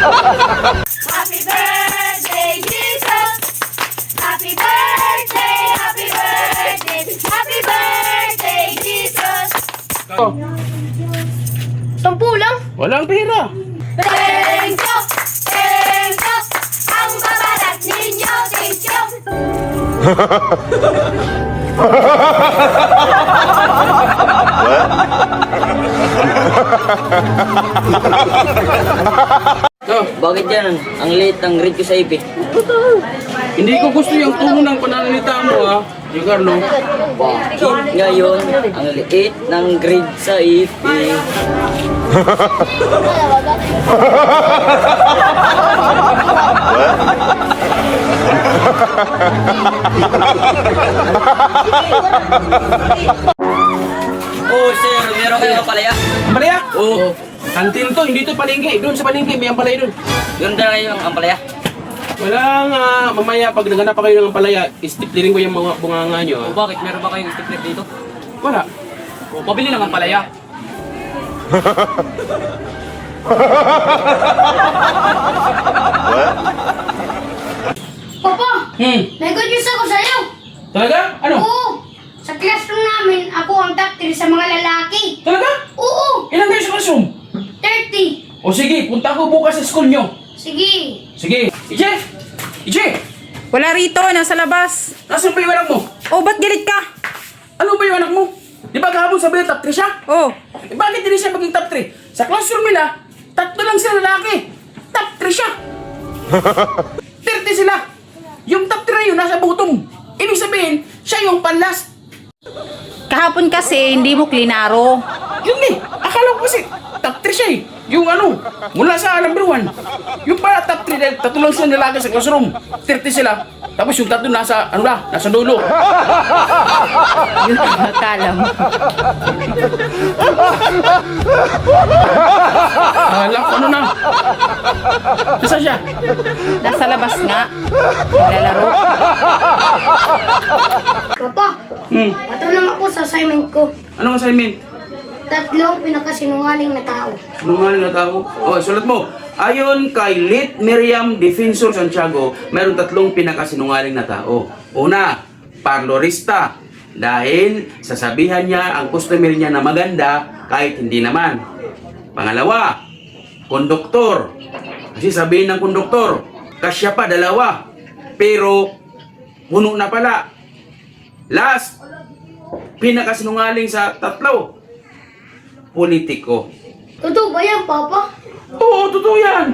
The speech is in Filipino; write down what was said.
Happy birthday, Jesus! Happy birthday, happy birthday, happy birthday, Jesus! Sampu lang? Walang pera. Thank you! Thank you! Ang babalat ninyo, thank you! Bakit yan? Ang late ng grade ko sa IP. Hindi ko gusto yung tono ng pananalita mo, ha? Yung Carlo. Bakit ngayon ang late ng grade sa IP? Oh, sir, meron kayo kapalaya? Ampalaya? Oo. Kantin to, hindi to palengke. Doon sa palengke, may ampalaya doon. Meron na kayo ang ampalaya? Wala nga, mamaya pag naghanap pa kayo ng ampalaya, istiplirin ko yung mga bunganga nyo, ha? O bakit? Meron ba kayong stiplet dito? Wala. O, pabili ng ampalaya. Papa, Hmm, may good news ako sa'yo! talaga? Ano? Oo! Sa classroom namin, ako ang top 3 sa mga lalaki! Talaga? Oo! Ilan kayo sa classroom? 30! O sige, punta ko bukas sa school nyo. Sige! Sige. Ije! Ije! Wala rito, nasa labas. Nasaan ba yung anak mo? Oh, ba't galit ka? Ano ba yung anak mo? Di ba kahapon sabi top 3 siya? Oh, Eh, bakit hindi siya maging top 3? Sa classroom nila, 3 lang sila lalaki. Top 3 siya. 30 sila. Yung top 3 yun, nasa bottom. Ibig sabihin, siya yung panlast. kahapon kasi hindi mo klinaro. Yun eh. Akala ko kasi top 3 siya eh. Yung ano, mula sa number 1. Yung para top 3 dahil 3 lang sila lalaki sa classroom. 30 sila. Tapos yung 3 nasa, ano na, nasa dulo. Yun ang akala mo. Akala ko ano na. Nasa siya? Nasa labas nga. Naglalaro. Papa, patulong ako sa assignment ko. Anong assignment? 3 pinakasinungaling na tao. Sinungaling na tao? O, sulat mo. Ayon kay Lit Miriam Defensor Santiago, mayroong 3 pinakasinungaling na tao. Una, parlorista. Dahil sasabihan niya ang customer niya na maganda kahit hindi naman. Pangalawa, konduktor. Kasi sabihin ng konduktor, kasya pa 2. Pero, puno na pala. Last, pinakasinungaling sa 3, politiko. Totoo ba yan, Papa? Oo, totoo yan.